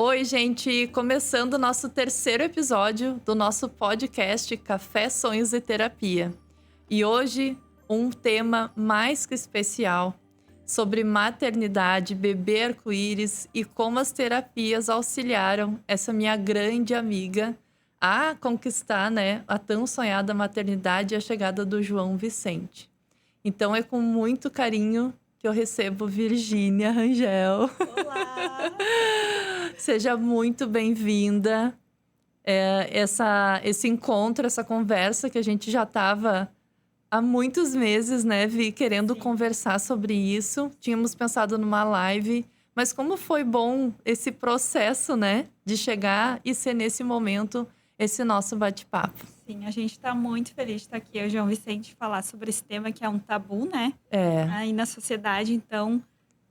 Oi, gente! Começando o nosso terceiro episódio do nosso podcast Café, Sonhos e Terapia. E hoje, um tema mais que especial sobre maternidade, bebê arco-íris e como as terapias auxiliaram essa minha grande amiga a conquistar, a tão sonhada maternidade e a chegada do João Vicente. Então, é com muito carinho que eu recebo Virgínia Rangel. Olá! Seja muito bem-vinda. Esse encontro, essa conversa que a gente já estava há muitos meses, né, Vi, querendo conversar sobre isso. Tínhamos pensado numa live, mas como foi bom esse processo, né, de chegar e ser nesse momento esse nosso bate-papo. Sim, a gente está muito feliz de estar aqui, eu e o João Vicente, falar sobre esse tema que é um tabu, né? É, Aí na sociedade, então,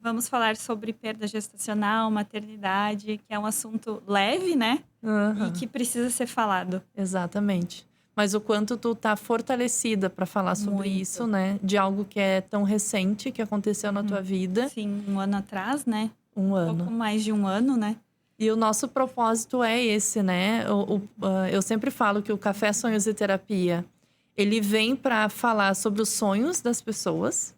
vamos falar sobre perda gestacional, maternidade, que é um assunto leve, né? E aham, que precisa ser falado. exatamente. Mas o quanto tu tá fortalecida para falar sobre Muito. isso, né, de algo que é tão recente, que aconteceu na tua vida, Sim, um ano atrás, né? um Pouco ano. mais de um ano, né? E o nosso propósito é esse, né? Eu sempre falo que o Café Sonhos e Terapia, ele vem para falar sobre os sonhos das pessoas.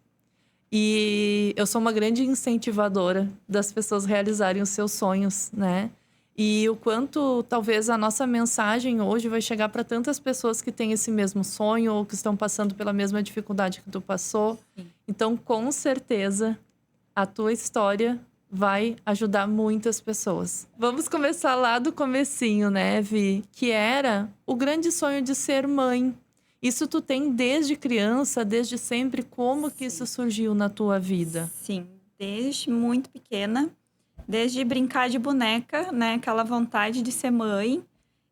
E eu sou uma grande incentivadora das pessoas realizarem os seus sonhos, né? E o quanto talvez a nossa mensagem hoje vai chegar para tantas pessoas que têm esse mesmo sonho ou que estão passando pela mesma dificuldade que tu passou. Sim. Então, com certeza, a tua história vai ajudar muitas pessoas. Vamos começar lá do comecinho, né, Vi? Que era o grande sonho de ser mãe. Isso tu tem desde criança, desde sempre. Como que isso surgiu na tua vida? Sim, desde muito pequena, desde brincar de boneca, né? Aquela vontade de ser mãe.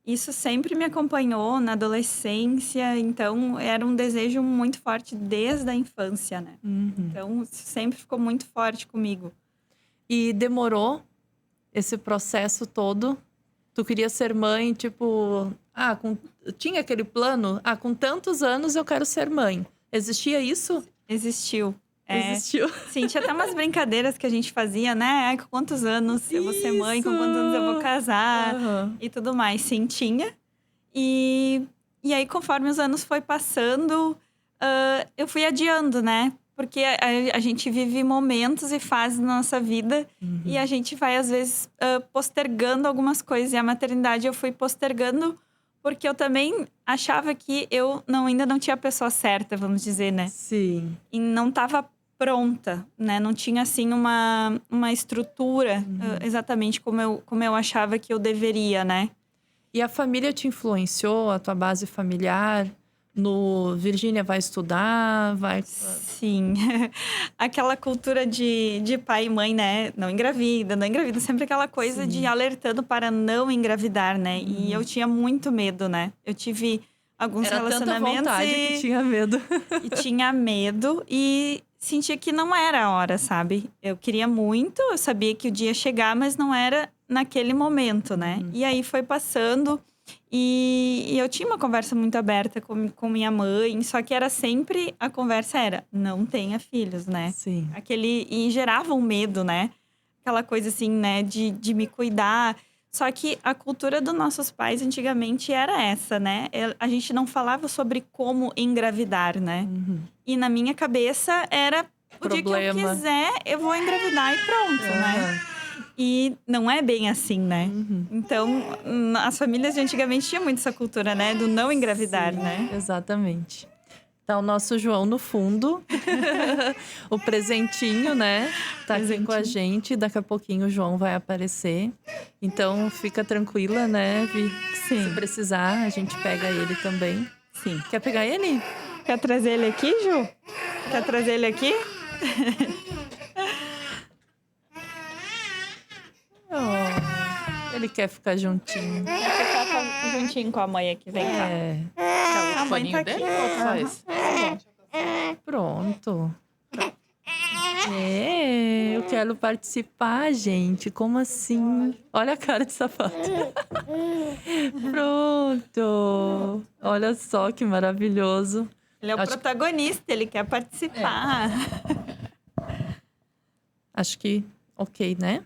Isso sempre me acompanhou na adolescência, então era um desejo muito forte desde a infância, né? Uhum. Então isso sempre ficou muito forte comigo. E demorou esse processo todo? Tu queria ser mãe, tipo... tinha aquele plano? Com tantos anos eu quero ser mãe. Existia isso? Existiu. Existiu. Sim, tinha até umas brincadeiras que a gente fazia, né? Ai, com quantos anos eu vou ser mãe, com quantos anos eu vou casar Aham. e tudo mais. Sim, tinha. E, e aí, conforme os anos foi passando, eu fui adiando, né? Porque a gente vive momentos e fases na nossa vida e a gente vai, às vezes, postergando algumas coisas. E a maternidade eu fui postergando porque eu também achava que eu ainda não tinha a pessoa certa, vamos dizer, né? Sim. E não estava pronta, né? Não tinha, assim, uma estrutura exatamente como eu achava que eu deveria, né? E a família te influenciou, a tua base familiar? No Virgínia vai estudar, vai... Sim. Aquela cultura de pai e mãe, né? Não engravida, não engravida. Sempre aquela coisa de alertando para não engravidar, né? E eu tinha muito medo, né? Eu tive alguns Era tanta relacionamentos vontade que tinha medo. e tinha medo e sentia que não era a hora, sabe? Eu queria muito, eu sabia que o dia ia chegar, mas não era naquele momento, né? E aí foi passando e eu tinha uma conversa muito aberta com minha mãe, só que era sempre, a conversa era, não tenha filhos, né? Sim. E gerava um medo, né? Aquela coisa assim, né, de me cuidar. Só que a cultura dos nossos pais antigamente era essa, né? A gente não falava sobre como engravidar, né? E na minha cabeça era o dia que eu Problema. quiser, eu vou engravidar e pronto, né? E não é bem assim, né? Então, as famílias de antigamente tinham muito essa cultura, né? Do não engravidar, Sim, né? exatamente. Tá o nosso João no fundo. O presentinho, né? Tá aqui com a gente. Daqui a pouquinho o João vai aparecer. Então, fica tranquila, né, Vi? Sim. Se precisar, a gente pega ele também. Sim. Quer pegar ele? Quer trazer ele aqui, Ju? Quer trazer ele aqui? Oh, ele quer ficar juntinho. Quer ficar juntinho com a mãe aqui, vem cá. É, A mãe tá aqui. Faz. pronto. É, eu quero participar, gente. Como assim? Olha a cara de safado. Pronto. Olha só que maravilhoso. Ele é o protagonista, ele quer participar. Acho que ok, né?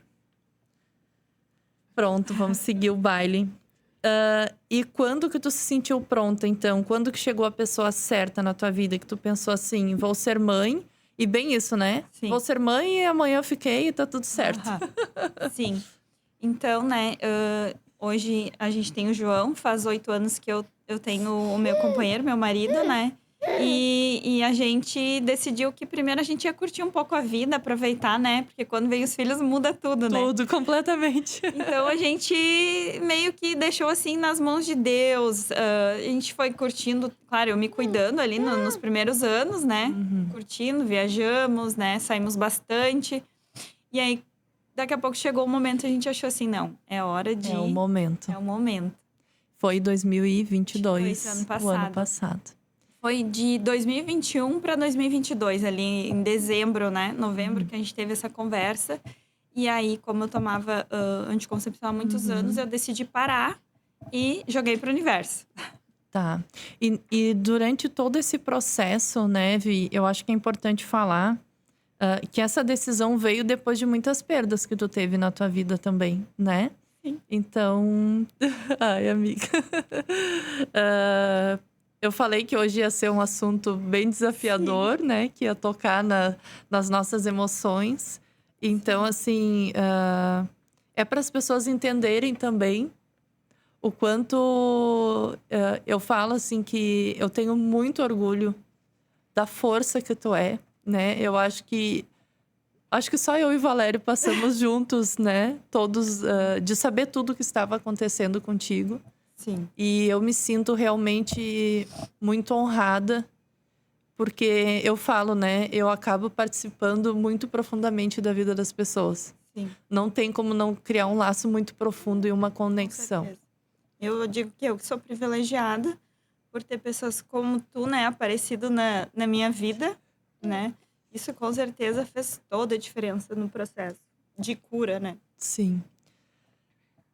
Pronto, vamos seguir o baile. E quando que tu se sentiu pronta, então? Quando que chegou a pessoa certa na tua vida? Que tu pensou assim, vou ser mãe. E bem isso, né? Sim. Vou ser mãe e amanhã eu fiquei e tá tudo certo. Sim. Então, né, hoje a gente tem o João, faz 8 anos que eu tenho o meu companheiro, meu marido, né? E a gente decidiu que primeiro a gente ia curtir um pouco a vida, aproveitar, né? Porque quando vem os filhos muda tudo, né? Tudo, completamente. Então a gente meio que deixou assim nas mãos de Deus. A gente foi curtindo, claro, eu me cuidando ali nos primeiros anos, né? Curtindo, viajamos, né? Saímos bastante. E aí, daqui a pouco chegou o momento, a gente achou assim, não, é hora de... É o momento. É o momento. Foi 2022, Foi ano o ano passado. Foi de 2021 para 2022, ali em dezembro, né? Novembro, que a gente teve essa conversa. E aí, como eu tomava anticoncepção há muitos anos, eu decidi parar e joguei pro universo. Tá. E durante todo esse processo, né, Vi, eu acho que é importante falar que essa decisão veio depois de muitas perdas que tu teve na tua vida também, né? Sim. Então... Ai, amiga. Eu falei que hoje ia ser um assunto bem desafiador, né? Que ia tocar nas nossas emoções. Então, assim, é para as pessoas entenderem também o quanto eu falo, assim, que eu tenho muito orgulho da força que tu é, né? Eu acho que só eu e Valério passamos juntos, né? Todos, de saber tudo o que estava acontecendo contigo. Sim. E eu me sinto realmente muito honrada, porque eu falo, né? Eu acabo participando muito profundamente da vida das pessoas. Sim. Não tem como não criar um laço muito profundo e uma conexão. Com certeza. Eu digo que eu sou privilegiada por ter pessoas como tu, né? Aparecido na minha vida, né? Isso com certeza fez toda a diferença no processo de cura, né? Sim.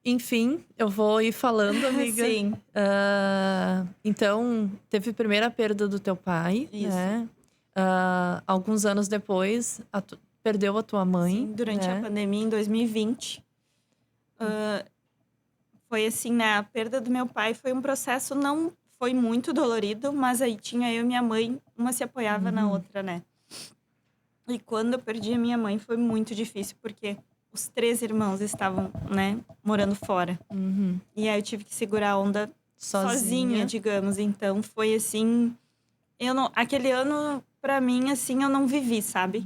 Enfim, eu vou ir falando, amiga. Sim. Então, teve a primeira perda do teu pai, Isso. né? Alguns anos depois, perdeu a tua mãe. Sim, durante né? a pandemia, em 2020. Foi assim, né? A perda do meu pai foi um processo, não foi muito dolorido, mas aí tinha eu e minha mãe, uma se apoiava na outra, né? E quando eu perdi a minha mãe, foi muito difícil, porque os 3 irmãos estavam, né, morando fora. E aí eu tive que segurar a onda sozinha, digamos. Então foi assim, aquele ano pra mim assim eu não vivi, sabe?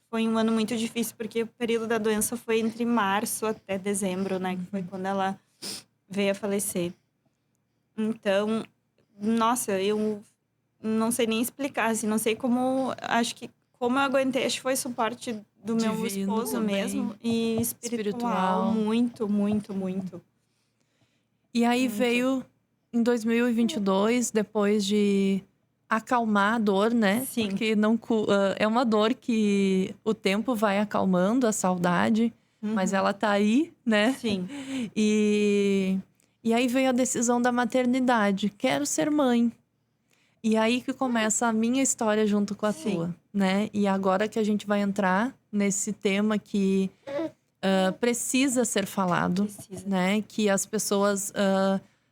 Foi um ano muito difícil porque o período da doença foi entre março até dezembro, né, que foi quando ela veio a falecer. Então, nossa, eu não sei nem explicar, assim, não sei como, acho que como eu aguentei, acho que foi suporte do meu Divino esposo também. mesmo e espiritual. Muito, muito, muito. E aí veio em 2022, depois de acalmar a dor, né? Sim. Porque não, é uma dor que o tempo vai acalmando, a saudade, mas ela tá aí, né? Sim. E aí veio a decisão da maternidade. Quero ser mãe. E aí que começa a minha história junto com a tua, né? E agora que a gente vai entrar nesse tema que precisa ser falado, né? Que as pessoas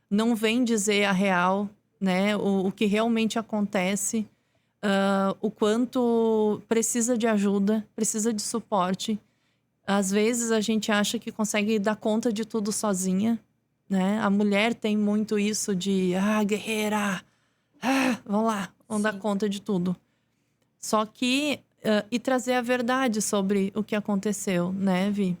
não vêm dizer a real, né? O que realmente acontece, o quanto precisa de ajuda, precisa de suporte. Às vezes a gente acha que consegue dar conta de tudo sozinha, né? A mulher tem muito isso de guerreira, vamos lá, vamos dar conta de tudo. Só que e trazer a verdade sobre o que aconteceu, né, Vi?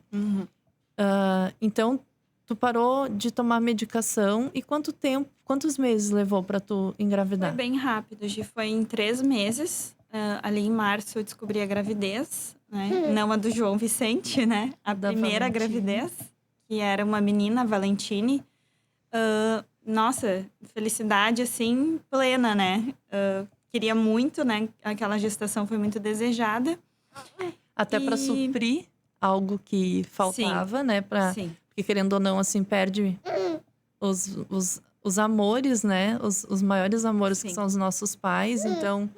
Então, tu parou de tomar medicação e quantos meses levou pra tu engravidar? Foi bem rápido, Gi. Foi em 3 meses. Ali em março eu descobri a gravidez, né? Não a do João Vicente, né? A Da primeira Valentine. gravidez, que era uma menina, a Valentine. Nossa, felicidade, assim, plena, né? Queria muito, né? Aquela gestação foi muito desejada. Até pra suprir algo que faltava, né? Sim. Porque querendo ou não, assim, perde os amores, né? Os maiores amores que são os nossos pais. Então,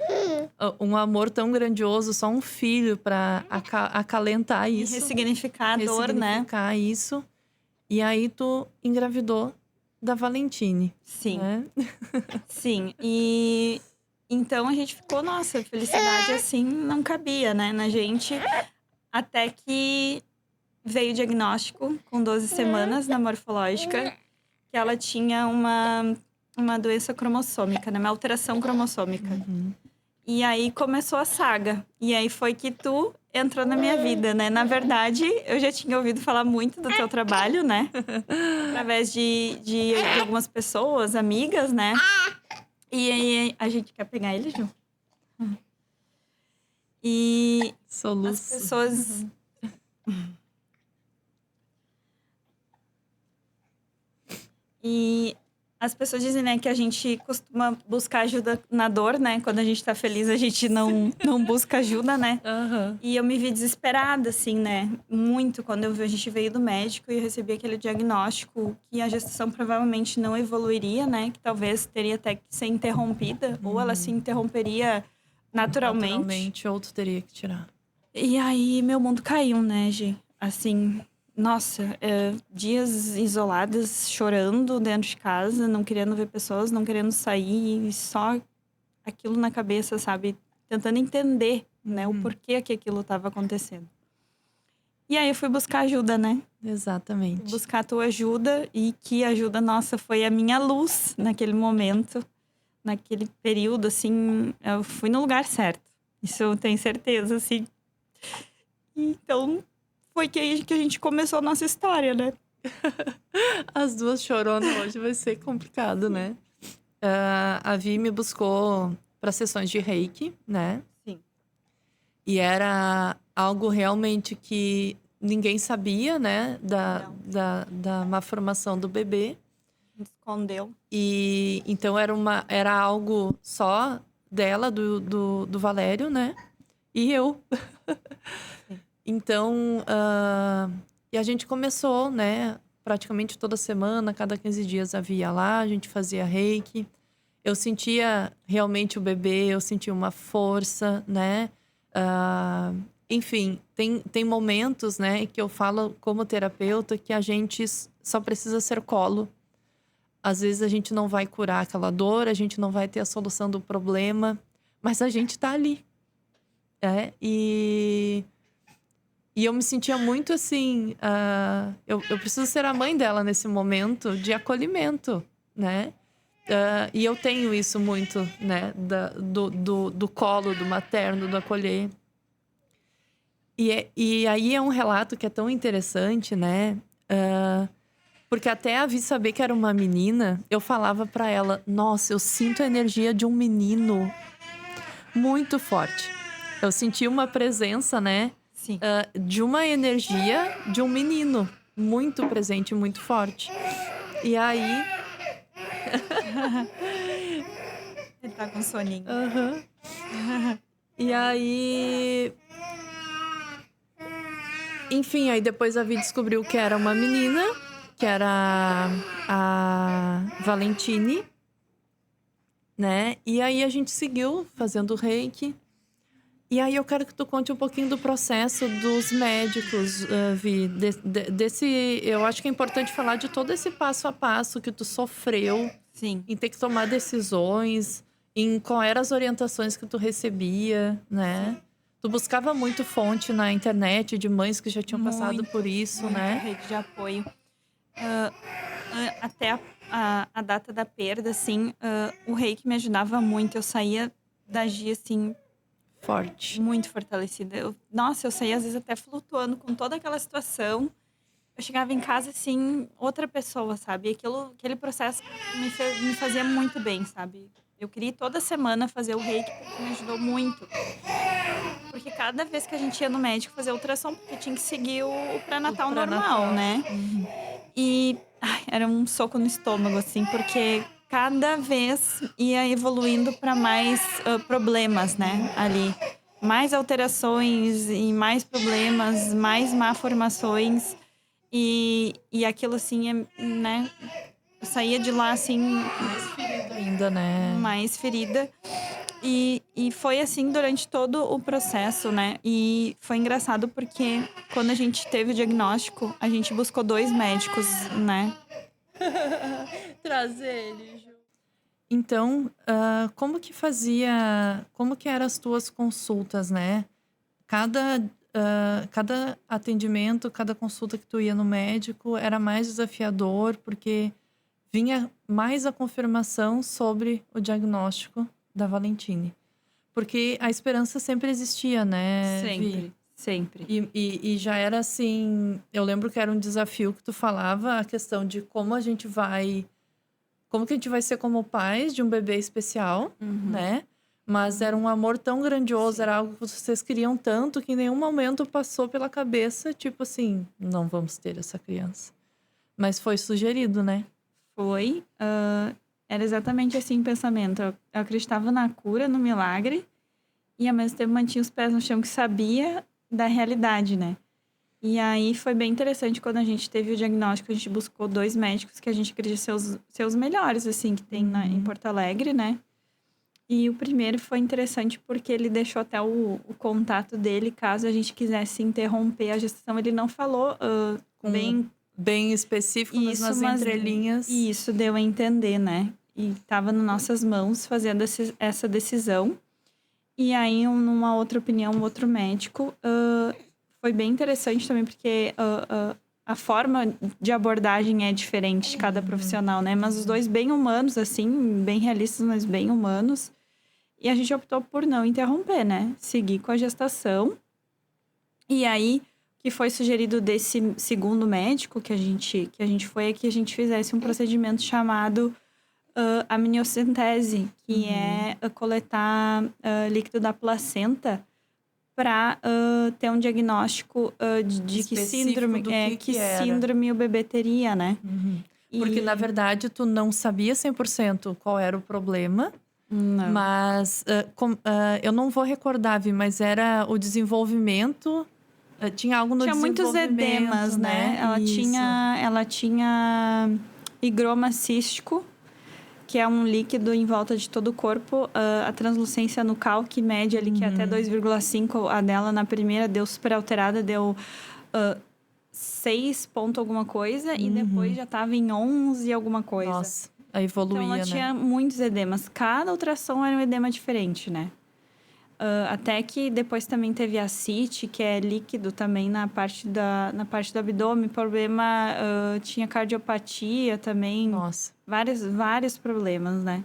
um amor tão grandioso, só um filho pra acalentar isso. Ressignificar a dor, né? Ressignificar isso. E aí tu engravidou da Valentine, Sim, né? sim. E então a gente ficou, nossa, felicidade assim não cabia, né, na gente. Até que veio o diagnóstico com 12 semanas na morfológica, que ela tinha uma doença cromossômica, né? Uma alteração cromossômica. E aí começou a saga. E aí foi que tu entrou na minha vida, né? Na verdade, eu já tinha ouvido falar muito do teu trabalho, né? Através de algumas pessoas, amigas, né? E aí a gente quer pegar ele, Ju? E as Soluço. pessoas. E as pessoas dizem, né, que a gente costuma buscar ajuda na dor, né? Quando a gente tá feliz, a gente não busca ajuda, né? Aham. E eu me vi desesperada, assim, né? Muito quando a gente veio do médico e eu recebi aquele diagnóstico que a gestação provavelmente não evoluiria, né? Que talvez teria até que ser interrompida, ou ela se interromperia naturalmente. Naturalmente, ou tu teria que tirar. E aí meu mundo caiu, né, Gi? Assim, nossa, dias isoladas, chorando dentro de casa, não querendo ver pessoas, não querendo sair, e só aquilo na cabeça, sabe? Tentando entender, né, o porquê que aquilo estava acontecendo. E aí eu fui buscar ajuda, né? Exatamente. Buscar a tua ajuda, e que ajuda nossa foi a minha luz naquele momento, naquele período, assim, eu fui no lugar certo. Isso eu tenho certeza, assim. Então, foi que aí que a gente começou a nossa história, né? As duas choronas hoje vai ser complicado, né? A Vi me buscou para sessões de reiki, né? Sim. E era algo realmente que ninguém sabia, né? Não. Da má formação do bebê. Escondeu. E então era algo só dela, do Valério, né? E eu. Então, e a gente começou, né? Praticamente toda semana, cada 15 dias havia lá, a gente fazia reiki. Eu sentia realmente o bebê, eu sentia uma força, né? Enfim, tem momentos, né, que eu falo como terapeuta que a gente só precisa ser colo. Às vezes a gente não vai curar aquela dor, a gente não vai ter a solução do problema, mas a gente tá ali. E eu me sentia muito assim, eu preciso ser a mãe dela nesse momento de acolhimento, né? E eu tenho isso muito, né? Do colo, do materno, do acolher. E aí é um relato que é tão interessante, né? Porque até a Vi saber que era uma menina, eu falava pra ela: nossa, eu sinto a energia de um menino muito forte. Eu senti uma presença, né? Sim. De uma energia de um menino muito presente, muito forte. E aí. Ele tá com soninho. E aí. Enfim, aí depois a Vi descobriu que era uma menina, que era a Valentine, né? E aí a gente seguiu fazendo reiki. E aí eu quero que tu conte um pouquinho do processo dos médicos, Vi. Eu acho que é importante falar de todo esse passo a passo que tu sofreu. Sim. Em ter que tomar decisões, em qual eram as orientações que tu recebia, né? Sim. Tu buscava muito fonte na internet de mães que já tinham passado por isso, muita né? rede de apoio. Até a data da perda, assim, o reiki me ajudava muito. Eu saía da Gia, assim, Forte. muito fortalecida. Nossa, eu saía às vezes até flutuando com toda aquela situação. Eu chegava em casa, assim, outra pessoa, sabe? Aquele processo me fazia muito bem, sabe? Eu queria toda semana fazer o reiki porque me ajudou muito. Porque cada vez que a gente ia no médico fazer ultrassom, porque tinha que seguir o pré-natal normal, né? E era um soco no estômago, assim, porque cada vez ia evoluindo para mais problemas, né? Ali. Mais alterações e mais problemas, mais malformações. E aquilo, assim, né? Eu saía de lá, assim, Mais ferida ainda, né? mais ferida. E foi assim durante todo o processo, né? E foi engraçado porque quando a gente teve o diagnóstico, a gente buscou 2 médicos, né? Trazer ele, Ju. Então, como que fazia, como que eram as tuas consultas, né? Cada atendimento, cada consulta que tu ia no médico era mais desafiador, porque vinha mais a confirmação sobre o diagnóstico da Valentine. Porque a esperança sempre existia, né, Vi? Sempre, sempre. E já era assim, eu lembro que era um desafio que tu falava, a questão de como que a gente vai ser como pais de um bebê especial, né? Mas era um amor tão grandioso, Sim. era algo que vocês queriam tanto que em nenhum momento passou pela cabeça, tipo assim, não vamos ter essa criança. Mas foi sugerido, né? Foi. Era exatamente assim o pensamento. Eu acreditava na cura, no milagre, e ao mesmo tempo mantinha os pés no chão, que sabia da realidade, né? E aí foi bem interessante quando a gente teve o diagnóstico, a gente buscou 2 médicos que a gente acredita ser os melhores, assim, que tem em Porto Alegre, né? E o primeiro foi interessante porque ele deixou até o contato dele, caso a gente quisesse interromper a gestação. Ele não falou bem Bem específico, mas isso, nas mas entrelinhas. isso deu a entender, né? E estava nas nossas mãos fazendo essa decisão. E aí, numa outra opinião, um outro médico, foi bem interessante também, porque a forma de abordagem é diferente de cada profissional, né? Mas os dois bem humanos, assim, bem realistas, mas bem humanos. E a gente optou por não interromper, né? Seguir com a gestação. E aí, o que foi sugerido desse segundo médico que a gente foi, é que a gente fizesse um procedimento chamado amniocentese, que é coletar líquido da placenta para ter um diagnóstico de que Específico síndrome do que era. síndrome o bebê teria, né? Porque, na verdade, tu não sabia 100% qual era o problema. Não. Mas eu não vou recordar, Vi, mas era o desenvolvimento. Tinha algo no Tinha muitos desenvolvimento, edemas, né? Isso. Ela tinha higroma cístico, que é um líquido em volta de todo o corpo. A translucência nucal, que mede ali, que é até 2,5. A dela, na primeira, deu super alterada, deu 6 ponto alguma coisa. E depois já tava em 11 alguma coisa. Nossa, aí evoluía, Então, ela né? tinha muitos edemas. Cada ultrassom era um edema diferente, né? Até que depois também teve a CIT, que é líquido também na parte do abdômen. Problema, tinha cardiopatia também. Nossa. Vários problemas, né?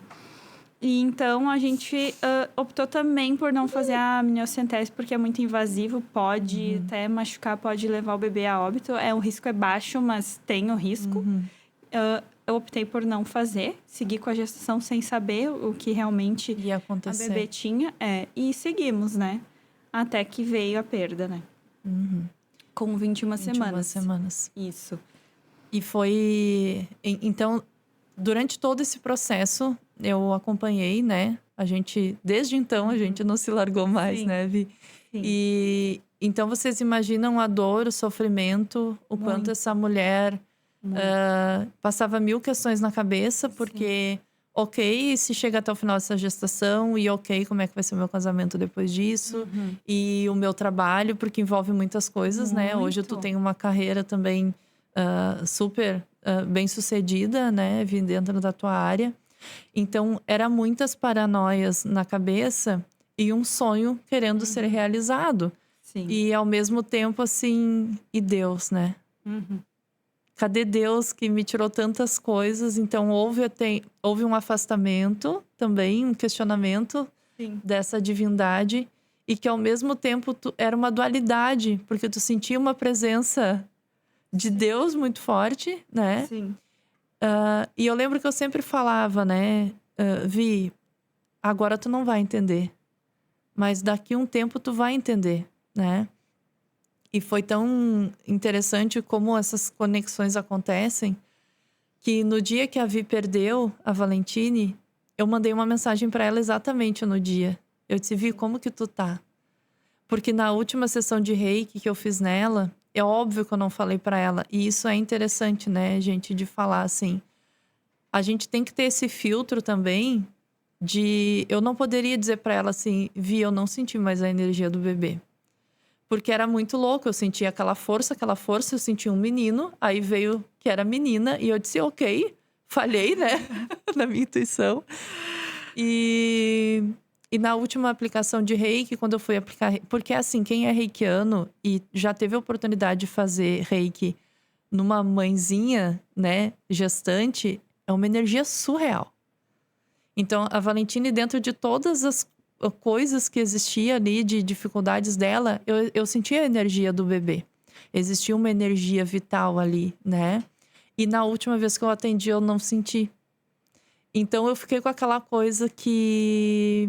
E então, a gente optou também por não fazer a amniocentese, porque é muito invasivo. Pode até machucar, pode levar o bebê a óbito. O risco é baixo, mas tem o risco. Eu optei por não fazer, seguir com a gestação sem saber o que realmente Ia acontecer. a bebê tinha. E seguimos, né? Até que veio a perda, né? Com 21 semanas. 21 semanas. Isso. E foi... Então, durante todo esse processo, eu acompanhei, né? Desde então, a gente não se largou mais, Sim. né, Vi? Sim. E então, vocês imaginam a dor, o sofrimento, o quanto essa mulher... passava 1000 questões na cabeça, porque ok, se chega até o final dessa gestação, e ok, como é que vai ser o meu casamento depois disso, e o meu trabalho, porque envolve muitas coisas, né? Hoje tu tem uma carreira também super bem sucedida, né? Vindo dentro da tua área. Então, era muitas paranoias na cabeça e um sonho querendo ser realizado. Sim. E ao mesmo tempo, assim, e Deus, né? Cadê Deus que me tirou tantas coisas? Então, houve um afastamento também, um questionamento dessa divindade. E que, ao mesmo tempo, era uma dualidade. Porque tu sentia uma presença de Deus muito forte, né? Sim. E eu lembro que eu sempre falava, né? Vi, agora tu não vai entender. Mas daqui um tempo tu vai entender, né? E foi tão interessante como essas conexões acontecem, que no dia que a Vi perdeu a Valentine, eu mandei uma mensagem para ela exatamente no dia. Eu disse, Vi, como que tu tá? Porque na última sessão de reiki que eu fiz nela, é óbvio que eu não falei para ela. E isso é interessante, né, gente, de falar assim. A gente tem que ter esse filtro também Eu não poderia dizer pra ela assim, Vi, eu não senti mais a energia do bebê. Porque era muito louco, eu sentia aquela força, eu sentia um menino, aí veio que era menina, e eu disse, ok, falhei, né, na minha intuição. E na última aplicação de reiki, quando eu fui aplicar... Porque assim, quem é reikiano e já teve a oportunidade de fazer reiki numa mãezinha, né, gestante, é uma energia surreal. Então, a Valentine, dentro de todas as coisas que existia ali, de dificuldades dela, eu sentia a energia do bebê. Existia uma energia vital ali, né? E na última vez que eu atendi, eu não senti. Então, eu fiquei com aquela coisa que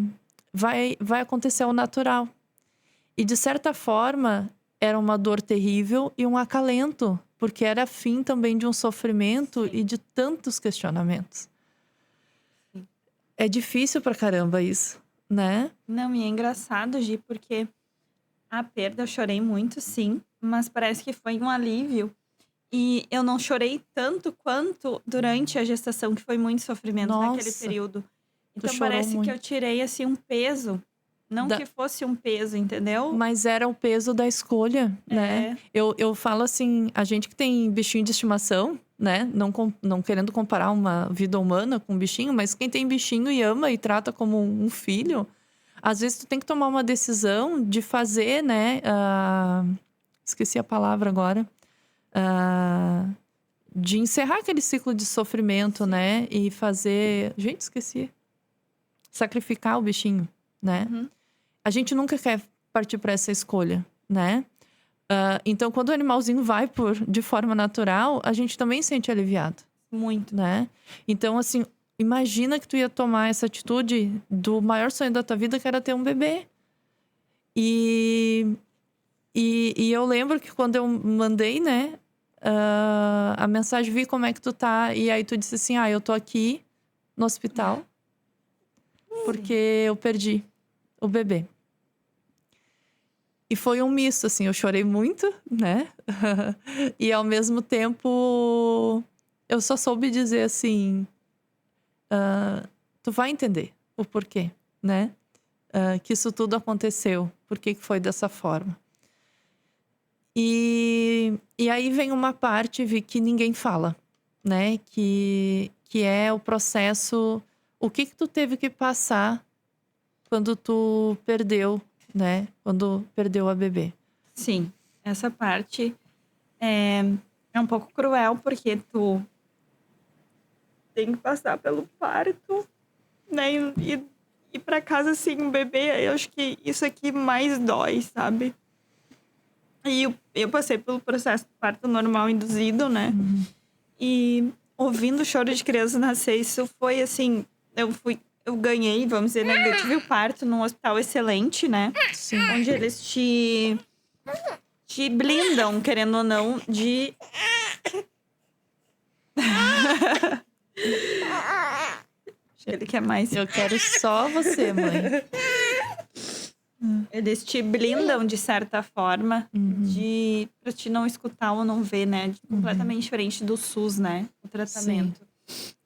vai acontecer ao natural. E, de certa forma, era uma dor terrível e um acalento, porque era fim também de um sofrimento e de tantos questionamentos. É difícil pra caramba isso, né? Não, e é engraçado, Gi, porque a perda eu chorei muito, sim, mas parece que foi um alívio. E eu não chorei tanto quanto durante a gestação, que foi muito sofrimento naquele Nossa, período. tu Então chorou parece que eu muito. tirei, assim, um peso. Não Da- que fosse um peso, entendeu? Mas era o peso da escolha, né? É, Eu falo assim, a gente que tem bichinho de estimação, né? Não querendo comparar uma vida humana com um bichinho, mas quem tem bichinho e ama e trata como um filho, às vezes tu tem que tomar uma decisão de fazer, né? Esqueci a palavra agora. ah, de encerrar aquele ciclo de sofrimento, né? E fazer. Gente, esqueci. Sacrificar o bichinho, né? uhum, A gente nunca quer partir para essa escolha, né? Então, quando o animalzinho vai de forma natural, a gente também se sente aliviado, muito. né? Então, assim, imagina que tu ia tomar essa atitude do maior sonho da tua vida, que era ter um bebê. E, e eu lembro que quando eu mandei, né, a mensagem, Vi, como é que tu tá? E aí tu disse assim, eu tô aqui no hospital porque eu perdi o bebê. E foi um misto, assim, eu chorei muito, né? E ao mesmo tempo, eu só soube dizer assim: tu vai entender o porquê, né? Que isso tudo aconteceu, por que foi dessa forma. E aí vem uma parte, Vi, que ninguém fala, né? Que é o processo, o que tu teve que passar quando tu perdeu, né? Quando perdeu a bebê. Sim, essa parte é um pouco cruel, porque tu tem que passar pelo parto, né? E ir pra casa assim, um bebê, eu acho que isso aqui mais dói, sabe? E eu passei pelo processo de parto normal induzido, né? E ouvindo o choro de criança nascer, isso foi assim, eu ganhei, vamos dizer, né? Eu tive o parto num hospital excelente, né? Sim. Onde eles te blindam, querendo ou não, de... Acho que ele quer mais. Eu quero só você, mãe. Eles te blindam de certa forma, pra te não escutar ou não ver, né? Completamente diferente do SUS, né? O tratamento.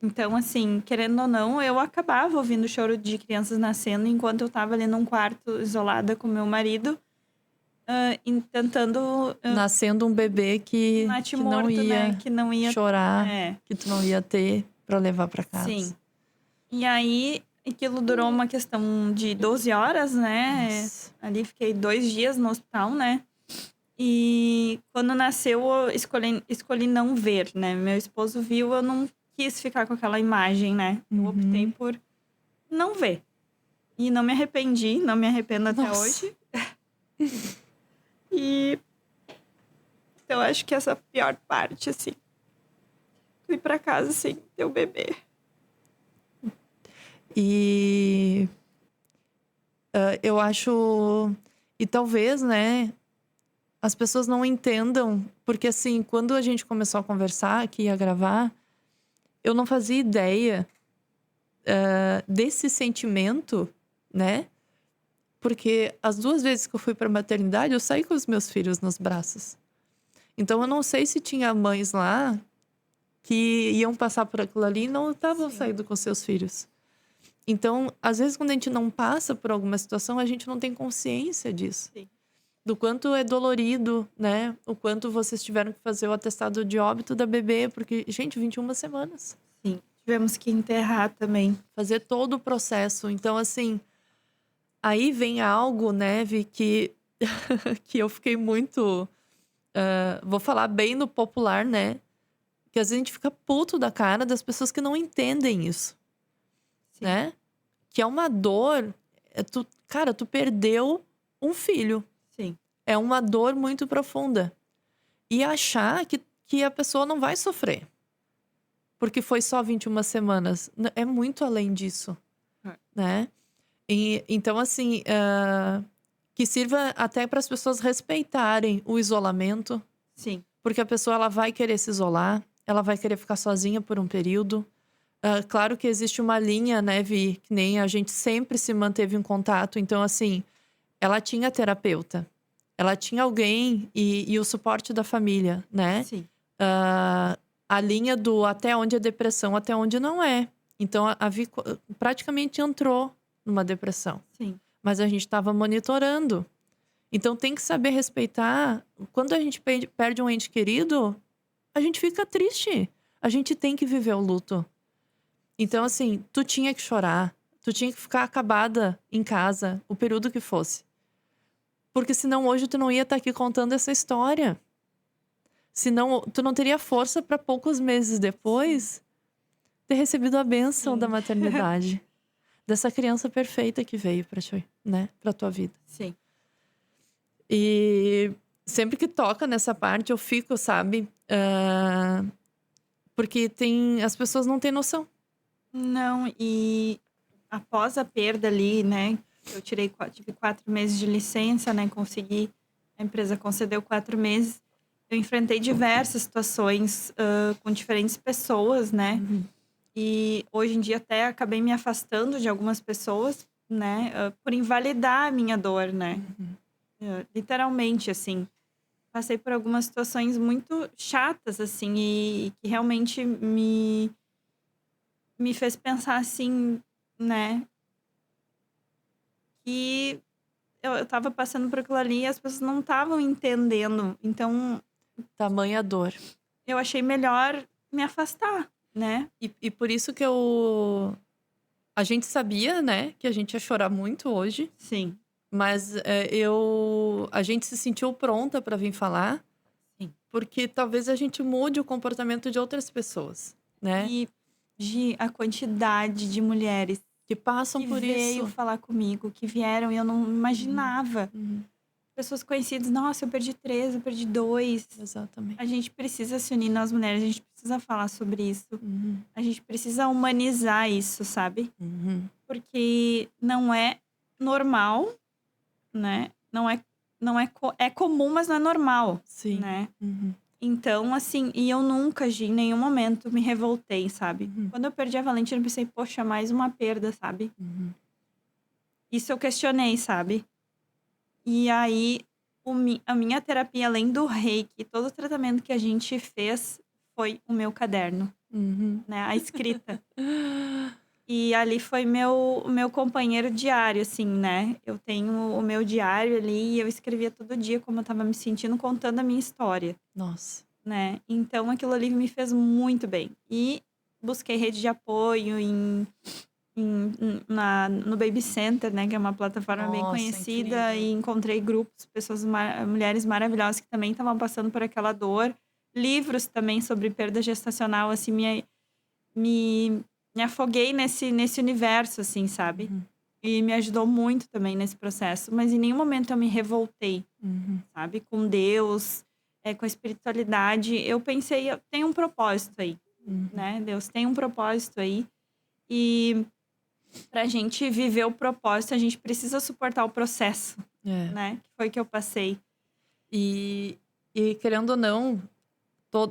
Então, assim, querendo ou não, eu acabava ouvindo o choro de crianças nascendo enquanto eu tava ali num quarto isolada com meu marido, tentando Nascendo um bebê que não morto, ia né? Que não ia. chorar, É, que tu não ia ter pra levar pra casa. sim. E aí, aquilo durou uma questão de 12 horas, né? Nossa. Ali fiquei 2 dias no hospital, né? E quando nasceu, eu escolhi não ver, né? Meu esposo viu, eu não quis ficar com aquela imagem, né? Eu optei por não ver. E não me arrependi, não me arrependo até Nossa. hoje. E então acho que essa é a pior parte, assim. Fui pra casa sem ter o bebê. E eu acho. E talvez, né? As pessoas não entendam. Porque, assim, quando a gente começou a conversar, que ia gravar, eu não fazia ideia desse sentimento, né? Porque as 2 vezes que eu fui pra maternidade, eu saí com os meus filhos nos braços. Então, eu não sei se tinha mães lá que iam passar por aquilo ali e não estavam Sim. saindo com seus filhos. Então, às vezes, quando a gente não passa por alguma situação, a gente não tem consciência disso. Sim. Do quanto é dolorido, né? O quanto vocês tiveram que fazer o atestado de óbito da bebê. Porque, gente, 21 semanas. Sim. Tivemos que enterrar também. Fazer todo o processo. Então, assim, aí vem algo, né, Vi, que, que eu fiquei muito... vou falar bem no popular, né? Que às vezes a gente fica puto da cara das pessoas que não entendem isso, Sim. né? Que é uma dor. Cara, tu perdeu um filho. Sim. É uma dor muito profunda. E achar que a pessoa não vai sofrer. Porque foi só 21 semanas. É muito além disso, né? Então, assim, que sirva até para as pessoas respeitarem o isolamento. Sim. Porque a pessoa ela vai querer se isolar, ela vai querer ficar sozinha por um período. Claro que existe uma linha, né, Vi, que nem a gente sempre se manteve em contato. Então, assim, ela tinha terapeuta. Ela tinha alguém e o suporte da família, né? Sim. A linha do até onde é depressão, até onde não é. Então, a Vi praticamente entrou numa depressão. Sim. Mas a gente estava monitorando. Então, tem que saber respeitar. Quando a gente perde um ente querido, a gente fica triste. A gente tem que viver o luto. Então, assim, tu tinha que chorar. Tu tinha que ficar acabada em casa, o período que fosse. Porque senão hoje tu não ia estar aqui contando essa história. Senão, tu não teria força para poucos meses depois ter recebido a bênção da maternidade. Dessa criança perfeita que veio pra ti, né? Pra tua vida. Sim. E sempre que toca nessa parte, eu fico, sabe? Porque as pessoas não têm noção. Não, e após a perda ali, né? Eu tive 4 meses de licença, né? A empresa concedeu 4 meses. Eu enfrentei diversas situações com diferentes pessoas, né? Uhum. E hoje em dia até acabei me afastando de algumas pessoas, né? Por invalidar a minha dor, né? Literalmente, assim. Passei por algumas situações muito chatas, assim, e que realmente me fez pensar, assim, né? Que eu tava passando por aquilo ali e as pessoas não estavam entendendo. Então, Tamanha dor. eu achei melhor me afastar, né? E por isso que a gente sabia, né? Que a gente ia chorar muito hoje. Sim. Mas a gente se sentiu pronta pra vir falar. Sim. Porque talvez a gente mude o comportamento de outras pessoas, né? E a quantidade de mulheres Que passam que por veio isso. falar comigo, que vieram e eu não imaginava. Uhum. Pessoas conhecidas, nossa, eu perdi 3, eu perdi 2. Exatamente. A gente precisa se unir, nós mulheres, a gente precisa falar sobre isso. Uhum. A gente precisa humanizar isso, sabe? Uhum. Porque não é normal, né? É comum, mas não é normal, Sim. né? Uhum. Então, assim, e eu nunca, Gi, em nenhum momento me revoltei, sabe? Uhum. Quando eu perdi a Valentina, eu pensei, poxa, mais uma perda, sabe? Uhum. Isso eu questionei, sabe? E aí, a minha terapia, além do reiki, todo o tratamento que a gente fez foi o meu caderno, Uhum. né? A escrita. E ali foi o meu companheiro diário, assim, né? Eu tenho o meu diário ali e eu escrevia todo dia como eu tava me sentindo, contando a minha história, Nossa. né? Então aquilo ali me fez muito bem. E busquei rede de apoio no Baby Center, né? Que é uma plataforma bem Nossa, conhecida. incrível. E encontrei grupos, mulheres maravilhosas que também estavam passando por aquela dor. Livros também sobre perda gestacional, assim, me afoguei nesse universo, assim, sabe? Uhum. E me ajudou muito também nesse processo. Mas em nenhum momento eu me revoltei, Uhum. sabe? Com Deus, com a espiritualidade. Eu pensei, tem um propósito aí, Uhum. né? Deus tem um propósito aí. E pra gente viver o propósito, a gente precisa suportar o processo, né? Que foi que eu passei. E querendo ou não,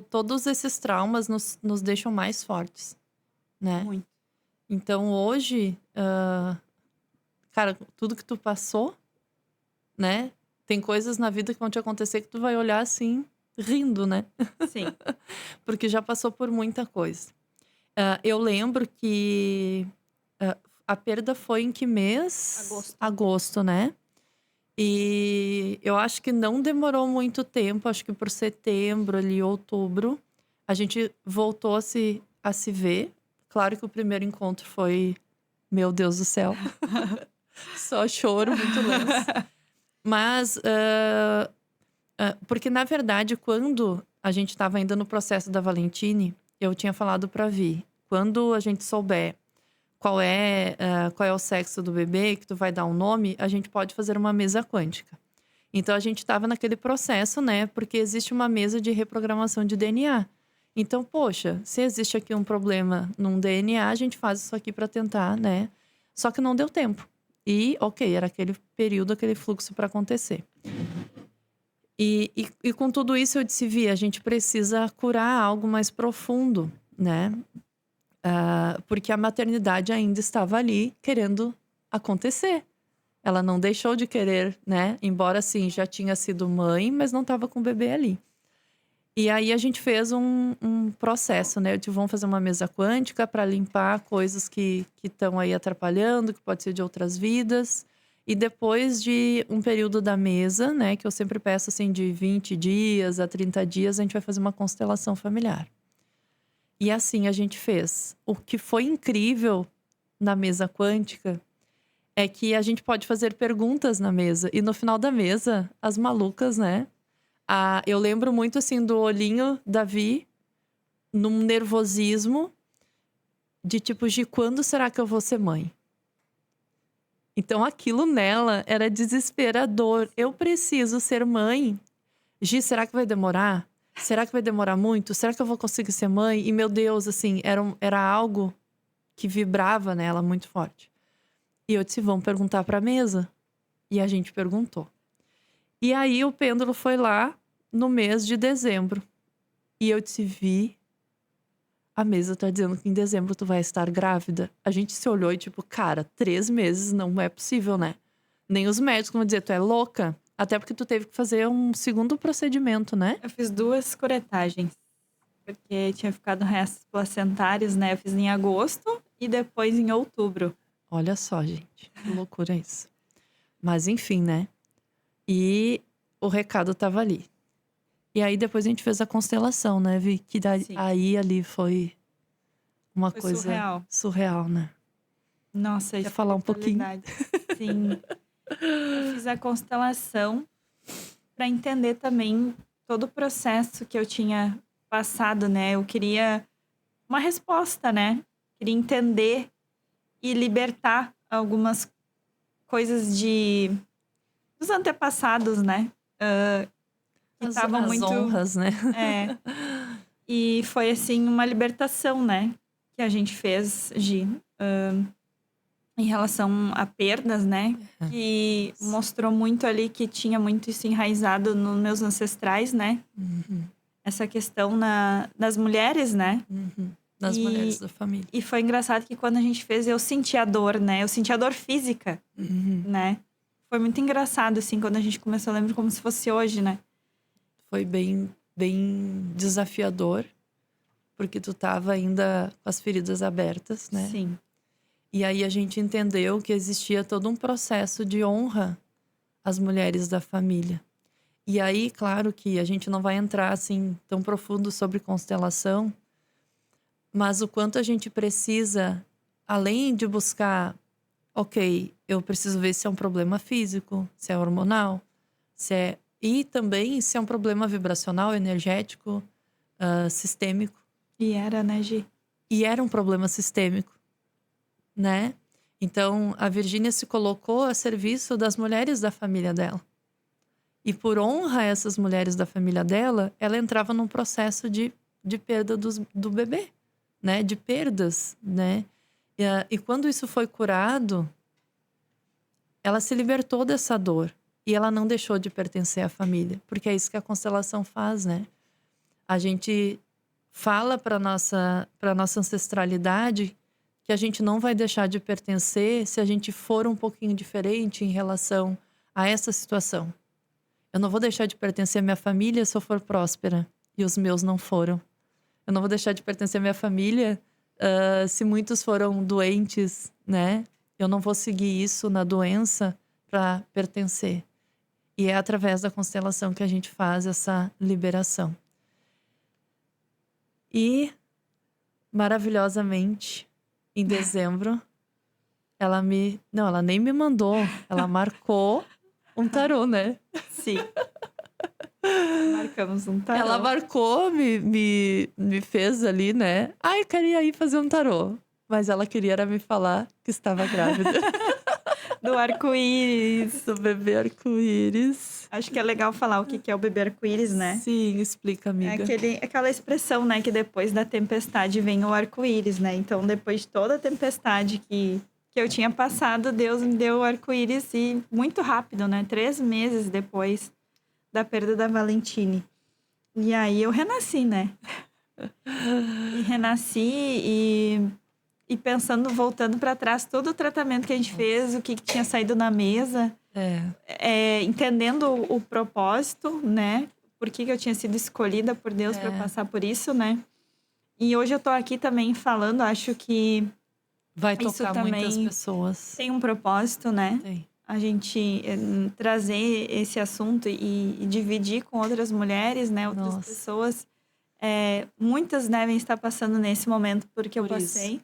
todos esses traumas nos deixam mais fortes, né? Muito. Então hoje, cara, tudo que tu passou, né? Tem coisas na vida que vão te acontecer que tu vai olhar assim, rindo, né? Sim. Porque já passou por muita coisa. Eu lembro que a perda foi em que mês? Agosto. Agosto, né? E eu acho que não demorou muito tempo, acho que por setembro, ali, outubro, a gente voltou a se ver. Claro que o primeiro encontro foi, meu Deus do céu, só choro, muito lenço. Mas, porque na verdade, quando a gente estava ainda no processo da Valentine, eu tinha falado pra Vi, quando a gente souber qual é o sexo do bebê, que tu vai dar um nome, a gente pode fazer uma mesa quântica. Então a gente estava naquele processo, né? Porque existe uma mesa de reprogramação de DNA. Então, poxa, se existe aqui um problema num DNA, a gente faz isso aqui para tentar, né? Só que não deu tempo. E, ok, era aquele período, aquele fluxo para acontecer. E com tudo isso eu disse, Vi, a gente precisa curar algo mais profundo, né? Porque a maternidade ainda estava ali querendo acontecer. Ela não deixou de querer, né? Embora, assim, já tinha sido mãe, mas não estava com o bebê ali. E aí a gente fez um processo, né? Vamos fazer uma mesa quântica para limpar coisas que estão aí atrapalhando, que pode ser de outras vidas. E depois de um período da mesa, né? Que eu sempre peço, assim, de 20 dias a 30 dias, a gente vai fazer uma constelação familiar. E assim a gente fez. O que foi incrível na mesa quântica é que a gente pode fazer perguntas na mesa. E no final da mesa, as malucas, né? Eu lembro muito, assim, do olhinho da Vi, num nervosismo de tipo, de quando será que eu vou ser mãe? Então aquilo nela era desesperador. Eu preciso ser mãe. Gi, será que vai demorar? Será que vai demorar muito? Será que eu vou conseguir ser mãe? E meu Deus, assim, era algo que vibrava nela muito forte. E eu disse, vamos perguntar pra mesa. E a gente perguntou. E aí o pêndulo foi lá no mês de dezembro. E eu disse, Vi, a mesa tá dizendo que em dezembro tu vai estar grávida. A gente se olhou e tipo, cara, 3 meses não é possível, né? Nem os médicos vão dizer, tu é louca? Até porque tu teve que fazer um segundo procedimento, né? Eu fiz 2 curetagens. Porque tinha ficado restos placentários, né? Eu fiz em agosto e depois em outubro. Olha só, gente. Que loucura isso. Mas enfim, né? E o recado tava ali. E aí depois a gente fez a constelação, né, Vi? Que aí ali foi uma Foi coisa surreal, né? Nossa, Quer falar um pouquinho? Sim. Eu fiz a constelação para entender também todo o processo que eu tinha passado, né? Eu queria uma resposta, né? Queria entender e libertar algumas coisas dos antepassados, né? Que estavam As muito honras, né? É. E foi assim uma libertação, né? Que a gente fez, Gi, em relação a perdas, né? Que mostrou muito ali que tinha muito isso enraizado nos meus ancestrais, né? Uhum, Essa questão das mulheres, né? uhum. Das mulheres da família. E foi engraçado que quando a gente fez, eu senti a dor, né? Eu senti a dor física, Uhum. né? Foi muito engraçado, assim, quando a gente começou. Eu lembro como se fosse hoje, né? Foi bem, bem desafiador. Porque tu tava ainda com as feridas abertas, né? Sim. E aí a gente entendeu que existia todo um processo de honra às mulheres da família. E aí, claro que a gente não vai entrar assim tão profundo sobre constelação, mas o quanto a gente precisa, além de buscar, ok, eu preciso ver se é um problema físico, se é hormonal, e também se é um problema vibracional, energético, sistêmico. E era, né, Gi? E era um problema sistêmico, né? Então, a Virgínia se colocou a serviço das mulheres da família dela. E por honra a essas mulheres da família dela, ela entrava num processo de perda do bebê, né? De perdas, né? E quando isso foi curado, ela se libertou dessa dor. E ela não deixou de pertencer à família. Porque é isso que a constelação faz, né? A gente fala para nossa ancestralidade que a gente não vai deixar de pertencer se a gente for um pouquinho diferente em relação a essa situação. Eu não vou deixar de pertencer à minha família se eu for próspera e os meus não foram. Eu não vou deixar de pertencer à minha família se muitos foram doentes, né? Eu não vou seguir isso na doença para pertencer. E é através da constelação que a gente faz essa liberação. E, maravilhosamente, em dezembro, ela nem me mandou, ela marcou um tarô, né? Sim. Marcamos um tarô. Ela marcou, me fez ali, né? Ai, eu queria ir fazer um tarô. Mas ela queria era me falar que estava grávida. Do arco-íris. Do bebê arco-íris. Acho que é legal falar o que é o bebê arco-íris, né? Sim, explica, É amiga. aquela expressão, né? Que depois da tempestade vem o arco-íris, né? Então, depois de toda a tempestade que eu tinha passado, Deus me deu o arco-íris e muito rápido, né? 3 meses depois da perda da Valentine. E aí eu renasci, né? E renasci e pensando, voltando para trás, todo o tratamento que a gente fez, o que tinha saído na mesa, entendendo o propósito, né? Por que eu tinha sido escolhida por Deus para passar por isso, né? E hoje eu tô aqui também falando, acho que vai isso tocar também muitas pessoas. Tem um propósito, né? Tem. A gente trazer esse assunto e dividir com outras mulheres, né? Outras pessoas. Muitas devem estar passando nesse momento porque eu passei.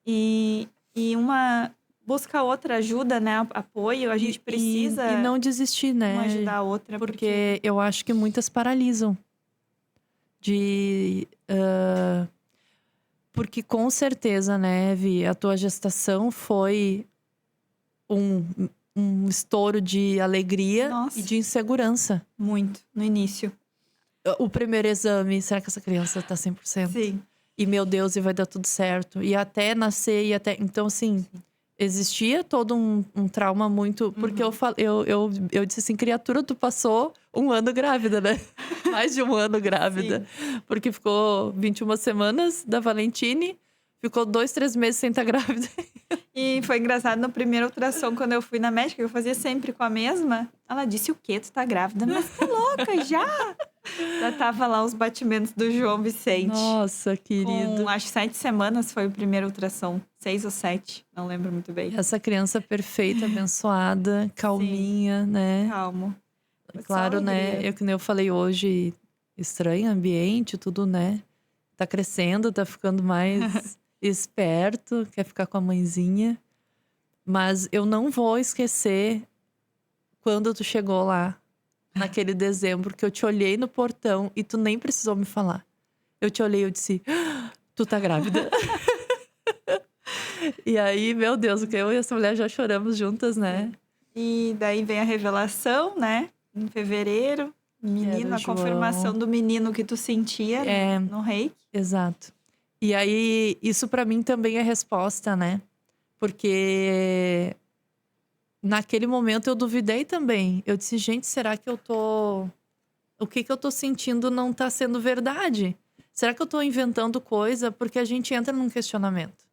E uma busca outra ajuda, né? Apoio. A gente precisa... E não desistir, né? Uma ajudar a outra. Porque eu acho que muitas paralisam. Porque com certeza, né, Vi, a tua gestação foi um estouro de alegria e de insegurança. Muito, no início. O primeiro exame, será que essa criança tá 100%? Sim. E meu Deus, e vai dar tudo certo. E até nascer, então assim... Existia todo um trauma muito... Porque eu disse assim, criatura, tu passou 1 ano grávida, né? Mais de 1 ano grávida. Sim. Porque ficou 21 semanas da Valentine, ficou 2, 3 meses sem estar grávida. E foi engraçado, no primeiro ultrassom, quando eu fui na médica, eu fazia sempre com a mesma. Ela disse, o quê? Tu tá grávida? Mas tá louca, já? Já tava lá os batimentos do João Vicente. Nossa, querido. Com, acho 7 semanas foi o primeiro ultrassom. 6 ou 7, não lembro muito bem. Essa criança perfeita, abençoada, calminha, Sim. né? Calmo. Claro, né? Que nem eu falei hoje, estranho ambiente, tudo, né? Tá crescendo, tá ficando mais esperto, quer ficar com a mãezinha. Mas eu não vou esquecer quando tu chegou lá, naquele dezembro, que eu te olhei no portão e tu nem precisou me falar. Eu te olhei e eu disse, tu tá grávida? E aí, meu Deus, o que eu e essa mulher já choramos juntas, né? E daí vem a revelação, né? Em fevereiro, menino, a confirmação do menino que tu sentia no reiki. Exato. E aí, isso pra mim também é resposta, né? Porque naquele momento eu duvidei também. Eu disse, gente, será que eu tô... O que eu tô sentindo não tá sendo verdade? Será que eu tô inventando coisa? Porque a gente entra num questionamento.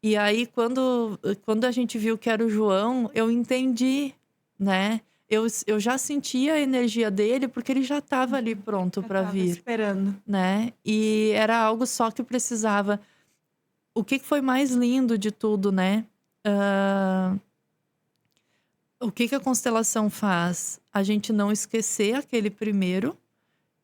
E aí, quando a gente viu que era o João, eu entendi, né? Eu já sentia a energia dele, porque ele já estava ali pronto para vir. Esperando. Né? E era algo só que precisava. O que foi mais lindo de tudo, né? O que a constelação faz? A gente não esquecer aquele primeiro.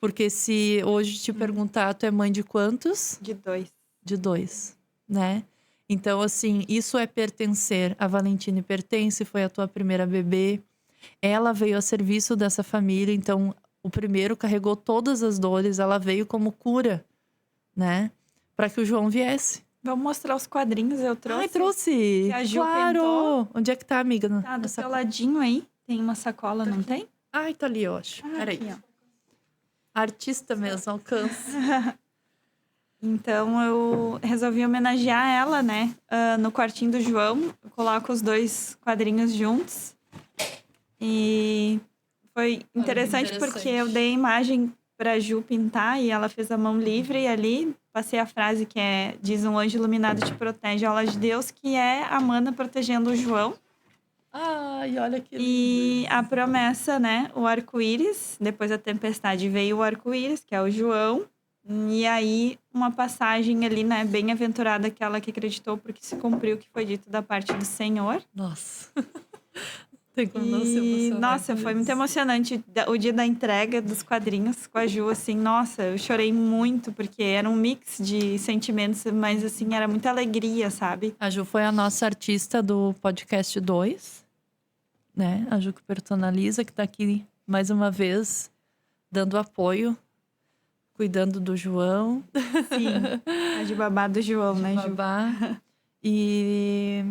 Porque se hoje te perguntar, tu é mãe de quantos? De 2. De 2, né? Então, assim, isso é pertencer. A Valentine pertence, foi a tua primeira bebê. Ela veio a serviço dessa família, então o primeiro carregou todas as dores, ela veio como cura, né? Para que o João viesse. Vamos mostrar os quadrinhos, eu trouxe. Ai, trouxe! Que a Gil claro! pintou. Onde é que tá, amiga? Tá do seu ladinho aí, tem uma sacola, não tem? Ai, tá ali, eu acho. Peraí. Aqui, ó. Artista mesmo, alcança. Então, eu resolvi homenagear ela, né? No quartinho do João, eu coloco os 2 quadrinhos juntos. E foi interessante porque eu dei a imagem pra Ju pintar e ela fez a mão livre. E ali passei a frase que diz, um anjo iluminado te protege, aula de Deus, que é a Mana protegendo o João. Ai, olha que lindo. E a promessa, né? O arco-íris. Depois da tempestade veio o arco-íris, que é o João. E aí, uma passagem ali, né? Bem-aventurada aquela que acreditou, porque se cumpriu o que foi dito da parte do Senhor. Nossa. Tem como não se E, emocionar nossa, com foi muito isso. emocionante o dia da entrega dos quadrinhos com a Ju, assim, nossa, eu chorei muito, porque era um mix de sentimentos, mas, assim, era muita alegria, sabe? A Ju foi a nossa artista do podcast 2, né? A Ju que personaliza, que tá aqui mais uma vez dando apoio, cuidando do João, Sim, a de babá do João, de né, Ju? babá. E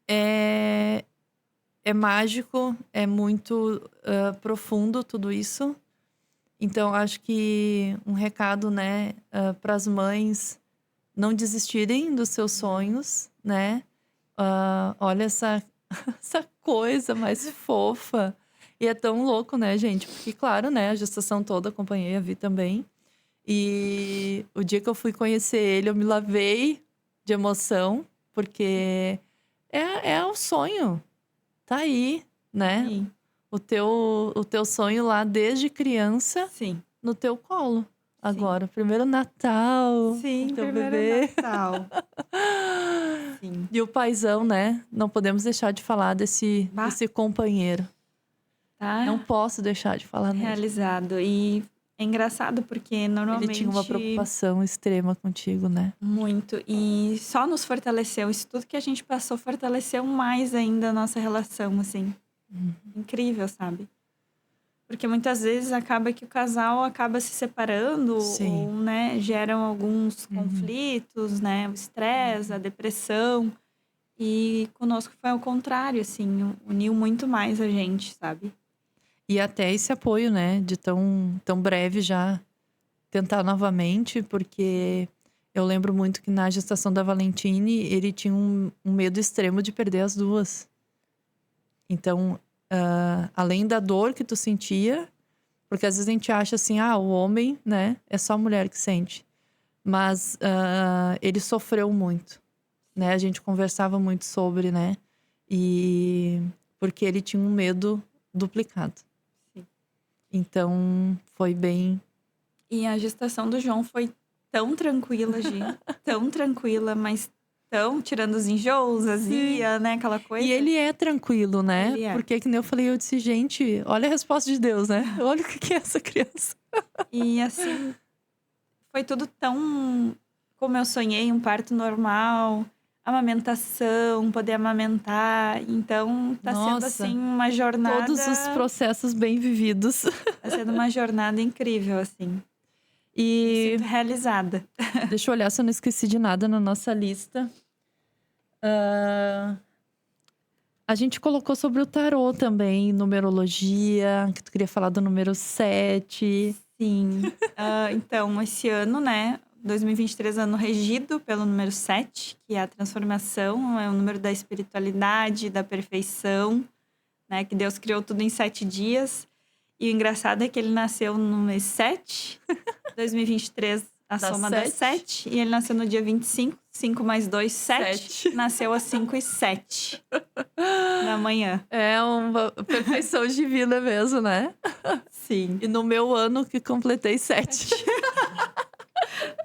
é, é mágico, é muito profundo tudo isso. Então, acho que um recado, né, para as mães não desistirem dos seus sonhos, né? Olha essa coisa mais fofa. E é tão louco, né, gente? Porque, claro, né, a gestação toda acompanhei a Vi também. E o dia que eu fui conhecer ele, eu me lavei de emoção, porque é o sonho. Tá aí, né? Sim, O teu sonho lá desde criança sim. no teu colo. Agora, primeiro Natal, Sim, com teu primeiro bebê. Natal. Sim. E o paizão, né? Não podemos deixar de falar desse, Bah. desse companheiro. Não Tá posso deixar de falar nele. realizado. E é engraçado porque Ele tinha uma normalmente preocupação extrema contigo, né? muito. E só nos fortaleceu. Isso tudo que a gente passou fortaleceu mais ainda a nossa relação, assim. Incrível, sabe? Porque muitas vezes acaba que o casal acaba se separando Sim. ou, né, geram alguns conflitos, né? O estresse, a depressão. E conosco foi ao contrário, assim, uniu muito mais a gente, sabe? E até esse apoio, né? De tão breve já tentar novamente, porque eu lembro muito que na gestação da Valentine, ele tinha um medo extremo de perder as duas. Então, além da dor que tu sentia, porque às vezes a gente acha assim, o homem, né, é só a mulher que sente. Mas ele sofreu muito, né? A gente conversava muito sobre, né? E porque ele tinha um medo duplicado. Sim. Então, foi bem. E a gestação do João foi tão tranquila, Gi. Tão tranquila, mas tão tirando os enjoos, azia, né? Aquela coisa. E ele é tranquilo, né? Ele é. Porque, que nem eu falei, eu disse, gente, olha a resposta de Deus, né? Olha o que é essa criança. E assim, foi tudo tão como eu sonhei, um parto normal, amamentação, poder amamentar. Então, tá sendo Nossa, assim uma jornada. todos os processos bem vividos. Tá sendo uma jornada incrível, assim. Me E sinto realizada. deixa eu olhar se eu não esqueci de nada na nossa lista. A gente colocou sobre o tarô também, numerologia, que tu queria falar do número 7. Sim. Então, esse ano, né? 2023 é ano regido pelo número 7, que é a transformação, é o número da espiritualidade, da perfeição, né? Que Deus criou tudo em 7 dias. E o engraçado é que ele nasceu no mês 7, 2023, a Dá soma dá 7. E ele nasceu no dia 25, 5 mais 2, 7. 7. Nasceu às 5h07 da manhã. É uma perfeição divina mesmo, né? Sim. E no meu ano que completei 7.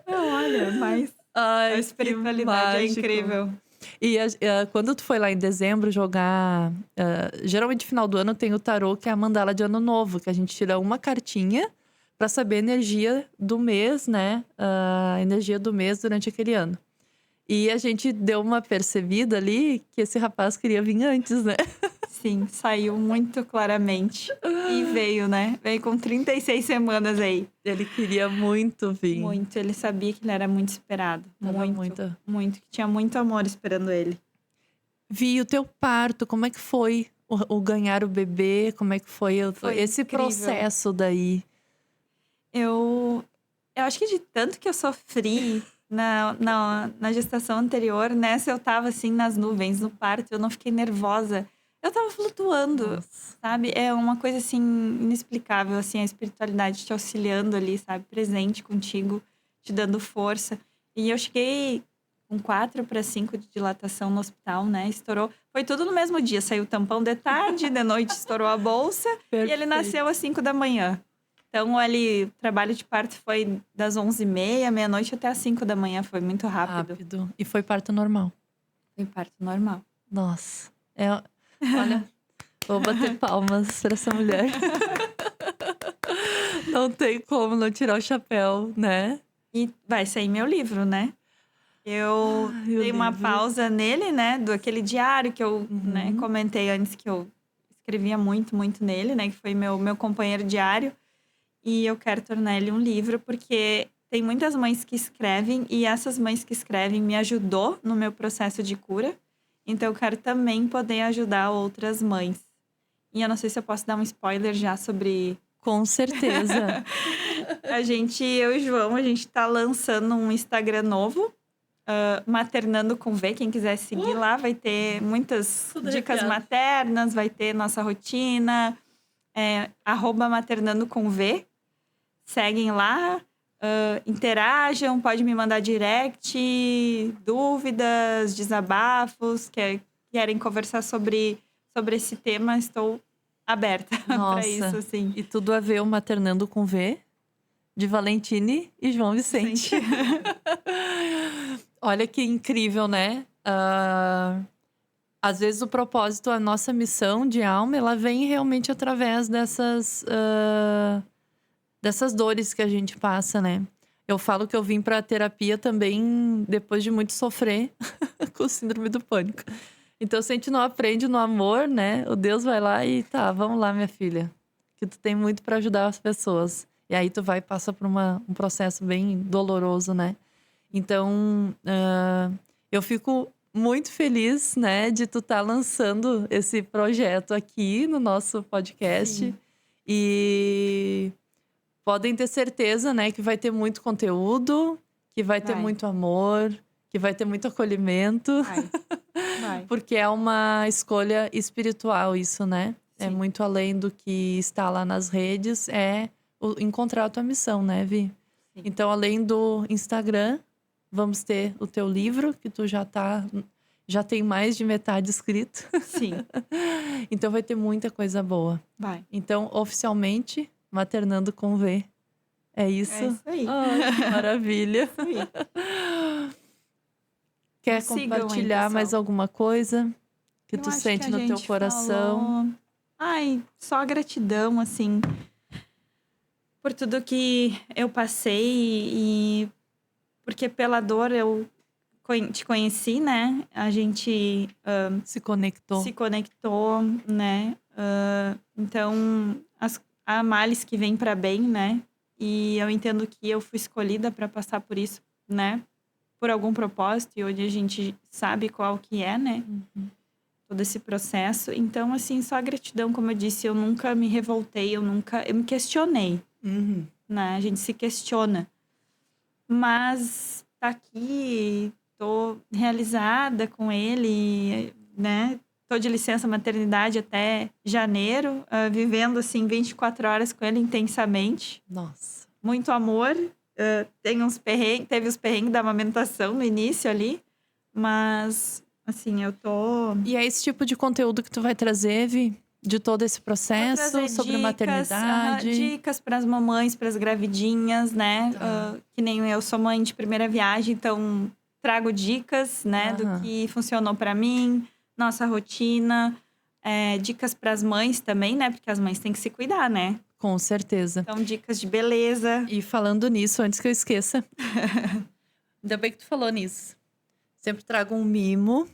Não, olha, mas Ai, a espiritualidade é mágico. incrível. E quando tu foi lá em dezembro jogar... geralmente, no final do ano, tem o tarô, que é a mandala de ano novo. Que a gente tira uma cartinha pra saber a energia do mês, né? A energia do mês durante aquele ano. E a gente deu uma percebida ali que esse rapaz queria vir antes, né? Sim, saiu muito claramente. E veio, né? Veio com 36 semanas aí. Ele queria muito vir. Muito. Ele sabia que ele era muito esperado. Tava Muito, muito. Que tinha muito amor esperando ele. Vi o teu parto, como é que foi o ganhar o bebê? Como é que foi, Foi esse incrível. processo daí? Eu acho que de tanto que eu sofri na gestação anterior, nessa eu tava assim nas nuvens, no parto, eu não fiquei nervosa. Eu tava flutuando, Nossa. sabe? É uma coisa assim inexplicável, assim, a espiritualidade te auxiliando ali, sabe? Presente contigo, te dando força. E eu cheguei com 4 para 5 de dilatação no hospital, né? Estourou. Foi tudo no mesmo dia. Saiu o tampão de tarde, de noite estourou a bolsa. E ele Perfeito. nasceu às 5 da manhã. Então, ali, o trabalho de parto foi das 11h30, meia-noite até as 5 da manhã. Foi muito rápido. Rápido. E foi parto normal. Foi parto normal. Nossa. Olha, vou bater palmas pra essa mulher. Não tem como não tirar o chapéu, né? E vai sair meu livro, né? Eu Ai, o dei uma livro. pausa nele, né? Do aquele diário que eu né, comentei antes, que eu escrevia muito, muito nele, né? Que foi meu companheiro diário. E eu quero tornar ele um livro, porque tem muitas mães que escrevem. E essas mães que escrevem me ajudou no meu processo de cura. Então, eu quero também poder ajudar outras mães. E eu não sei se eu posso dar um spoiler já sobre... Com certeza. Eu e o João, a gente tá lançando um Instagram novo. Maternando com V, quem quiser seguir lá, vai ter muitas Tudo dicas arrepiado. maternas, vai ter nossa rotina, @maternando com V. Seguem lá, interajam, pode me mandar direct, dúvidas, desabafos, querem conversar sobre esse tema, estou aberta para isso, Nossa. assim. E tudo a ver o Maternando com V, de Valentine e João Vicente. Olha que incrível, né? Às vezes o propósito, a nossa missão de alma, ela vem realmente através dessas dores que a gente passa, né? Eu falo que eu vim pra terapia também depois de muito sofrer com síndrome do pânico. Então, se a gente não aprende no amor, né? O Deus vai lá e tá, vamos lá, minha filha. Que tu tem muito pra ajudar as pessoas. E aí tu vai e passa por um processo bem doloroso, né? Então, eu fico muito feliz, né, de tu estar lançando esse projeto aqui no nosso podcast. Sim. E podem ter certeza, né, que vai ter muito conteúdo, que vai ter Vai. muito amor, que vai ter muito acolhimento. Vai. Porque é uma escolha espiritual isso, né? É Sim. muito além do que está lá nas redes, encontrar a tua missão, né, Vi? Sim. Então, além do Instagram, vamos ter o teu livro, que tu já tem mais de metade escrito. Sim, Então, vai ter muita coisa boa. vai. Então, oficialmente, Maternando com V. É isso? É isso aí. Ai, que maravilha. Isso aí. Quer Sigam aí, compartilhar pessoal. mais alguma coisa que Eu tu acho sente que a no teu gente coração? falou. Ai, só gratidão, assim, por tudo que eu passei e porque pela dor eu te conheci, né? A gente Se conectou. se conectou, né? Então, há males que vêm para bem, né? E eu entendo que eu fui escolhida para passar por isso, né? Por algum propósito, e hoje a gente sabe qual que é, né? Todo esse processo. Então, assim, só gratidão, como eu disse, eu nunca me revoltei, eu me questionei, Uhum. né? A gente se questiona. Mas tá aqui, tô realizada com ele, né? Tô de licença maternidade até janeiro, vivendo, assim, 24 horas com ele intensamente. Nossa. Muito amor. Teve os perrengues da amamentação no início ali, mas assim, eu tô... E é esse tipo de conteúdo que tu vai trazer, Vi? De todo esse Vou processo trazer sobre dicas, maternidade? dicas para as mamães, para as gravidinhas, né? Tá. Que nem eu sou mãe de primeira viagem, então trago dicas, né? Do Aham. que funcionou para mim, nossa rotina, dicas para as mães também, né? Porque as mães têm que se cuidar, né? Com certeza. Então, dicas de beleza. E falando nisso, antes que eu esqueça. Ainda bem que tu falou nisso. Sempre trago um mimo.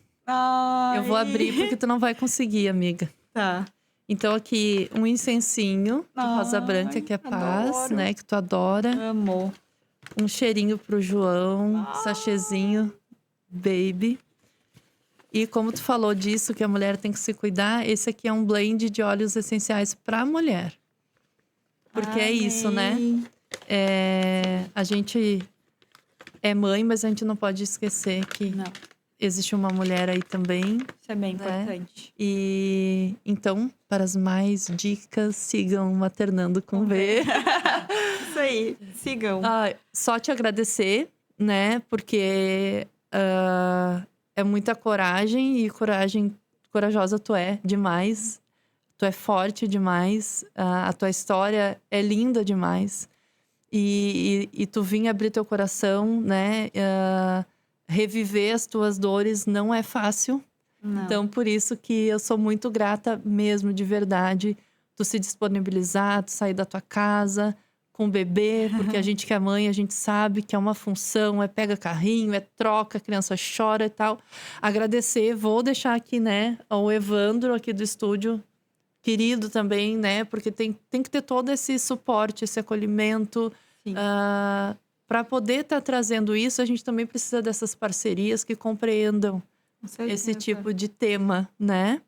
Eu vou abrir porque tu não vai conseguir, amiga. Tá. Então, aqui, um incensinho de rosa branca, que é paz, adoro. né? Que tu adora. Amo. Um cheirinho pro João, sachêzinho, baby. E como tu falou disso, que a mulher tem que se cuidar, esse aqui é um blend de óleos essenciais pra mulher. Porque é isso, né? Amei. A gente é mãe, mas a gente não pode esquecer que Não, existe uma mulher aí também. isso é bem Né? importante. E então, para as mais dicas, sigam Maternando com V. Isso aí, sigam. Só te agradecer, né? Porque é muita coragem e corajosa tu é demais. Tu é forte demais, a tua história é linda demais. E tu vir abrir teu coração, né? Reviver as tuas dores não é fácil. Não. Então, por isso que eu sou muito grata mesmo, de verdade. Tu se disponibilizar, tu sair da tua casa com o bebê, porque a gente que é mãe, a gente sabe que é uma função, é pega carrinho, é troca, a criança chora e tal. Agradecer, vou deixar aqui, né, ao Evandro aqui do estúdio, querido também, né, porque tem que ter todo esse suporte, esse acolhimento. Para poder estar trazendo isso, a gente também precisa dessas parcerias que compreendam esse tipo de tema, né?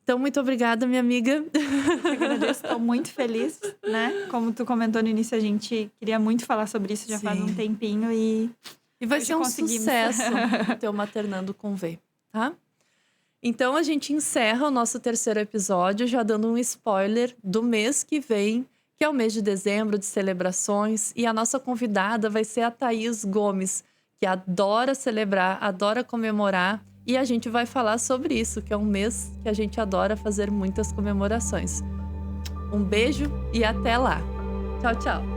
Então, muito obrigada, minha amiga. Eu agradeço, estou muito feliz, né? Como tu comentou no início, a gente queria muito falar sobre isso já faz um tempinho e vai hoje ser um sucesso o teu Maternando com V, tá? Então, a gente encerra o nosso terceiro episódio, já dando um spoiler do mês que vem, que é o mês de dezembro, de celebrações. E a nossa convidada vai ser a Thaís Gomes, que adora celebrar, adora comemorar. E a gente vai falar sobre isso, que é um mês que a gente adora fazer muitas comemorações. Um beijo e até lá. Tchau, tchau.